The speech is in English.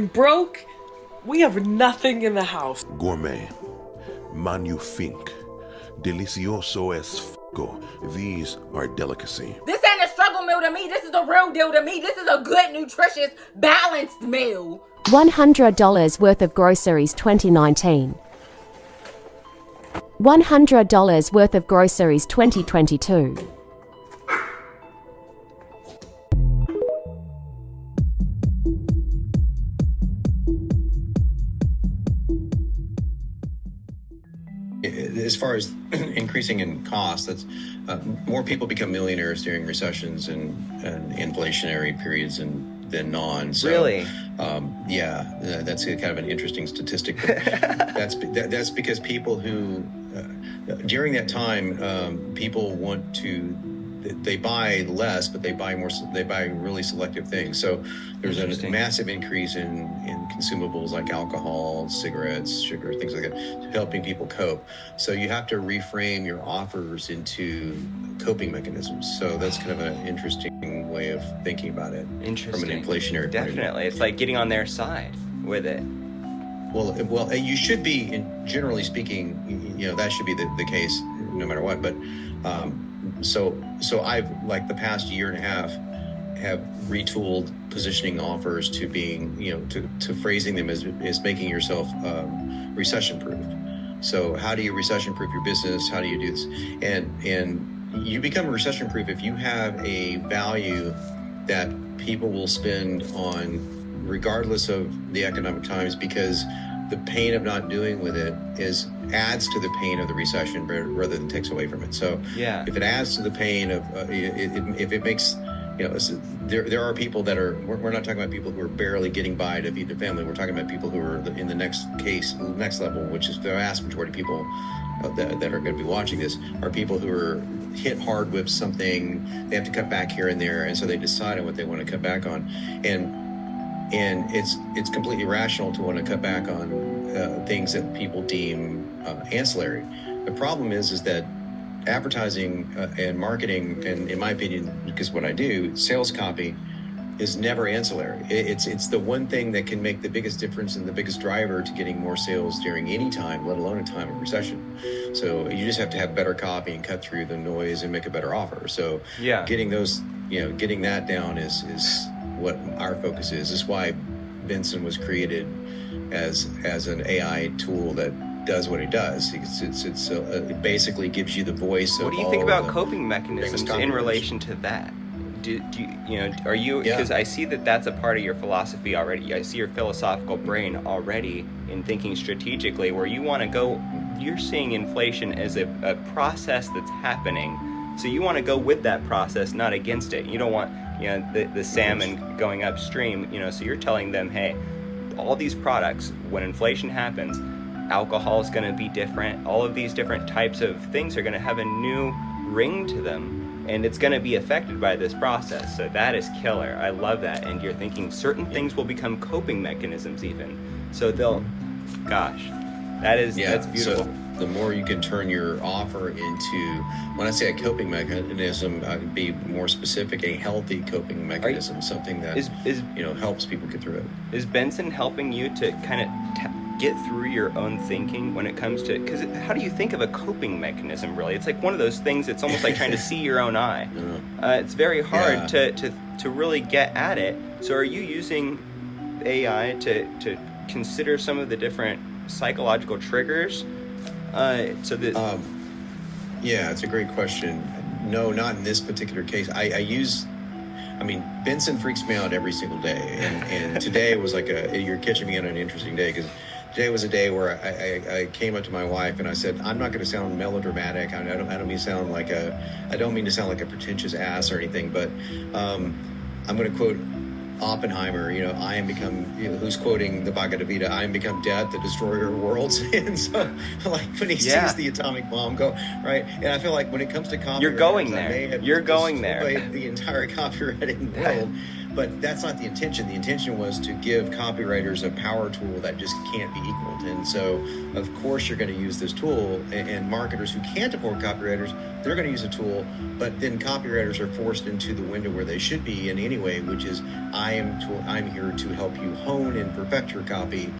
broke. We have nothing in the house. Gourmet, magnifique, delicioso es f***o. These are delicacy. This ain't a struggle meal to me. This is a real deal to me. This is a good, nutritious, balanced meal. $100 worth of groceries 2019. $100 worth of groceries 2022. As far as increasing in cost, that's more people become millionaires during recessions and inflationary periods than non. So, really? Yeah, that's kind of an interesting statistic. That's because people who during that time, people want to. They buy less, but they buy more. They buy really selective things. So there's a massive increase in consumables like alcohol, cigarettes, sugar, things like that, helping people cope. So you have to reframe your offers into coping mechanisms. So that's kind of an interesting way of thinking about it. Interesting. From an inflationary point of view. Definitely, it's like getting on their side with it. Well, you should be, generally speaking, that should be the case no matter what. But so I've, like the past year and a half, have retooled positioning offers to being, to phrasing them as making yourself recession proof. So how do you recession proof your business? How do you do this? And you become recession proof if you have a value that people will spend on regardless of the economic times, because the pain of not doing with it adds to the pain of the recession rather than takes away from it. So yeah, if it adds to the pain of if it makes, there are people that are, we're not talking about people who are barely getting by to feed their family. We're talking about people who are in the next level, which is the vast majority of people that are going to be watching this, are people who are hit hard with something. They have to cut back here and there, and so they decide on what they want to cut back on, and it's completely rational to want to cut back on things that people deem ancillary. The problem is that advertising and marketing, and in my opinion, because what I do, sales copy, is never ancillary. It's the one thing that can make the biggest difference and the biggest driver to getting more sales during any time, let alone a time of recession. So you just have to have better copy and cut through the noise and make a better offer. So yeah, getting that down is what our focus is. This is why Benson was created as an AI tool that does what it does. It basically gives you the voice of. What do you think about coping mechanisms in relation to that? Do you are you, because I see that that's a part of your philosophy already. I see your philosophical brain already in thinking strategically, where you want to go. You're seeing inflation as a process that's happening, so you want to go with that process, not against it. You don't want the salmon going upstream. So you're telling them, hey, all these products, when inflation happens, alcohol is going to be different. All of these different types of things are going to have a new ring to them, and it's going to be affected by this process. So that is killer. I love that. And you're thinking certain things will become coping mechanisms even. So they'll, gosh, that's beautiful. So the more you can turn your offer into, when I say a coping mechanism, I'd be more specific, a healthy coping mechanism, something that helps people get through it. Is Benson helping you to kind of get through your own thinking when it comes to, because how do you think of a coping mechanism, really? It's like one of those things, it's almost like trying to see your own eye. It's very hard to really get at it. So are you using AI to consider some of the different psychological triggers? It's a great question. No, not in this particular case. Benson freaks me out every single day. And today was like you're catching me on an interesting day, because today was a day where I came up to my wife and I said, I'm not going to sound melodramatic. I don't mean to sound like a pretentious ass or anything, but I'm going to quote Oppenheimer, I am become, who's quoting the Bhagavad Gita, I am become death, the destroyer of worlds. And so, like, when he sees the atomic bomb go, right? And I feel like when it comes to copyright, you're going there. You're going there. The entire copywriting world. But that's not the intention. The intention was to give copywriters a power tool that just can't be equaled. And so, of course, you're going to use this tool, and marketers who can't afford copywriters, they're going to use a tool, but then copywriters are forced into the window where they should be in any way, which is I'm here to help you hone and perfect your copy.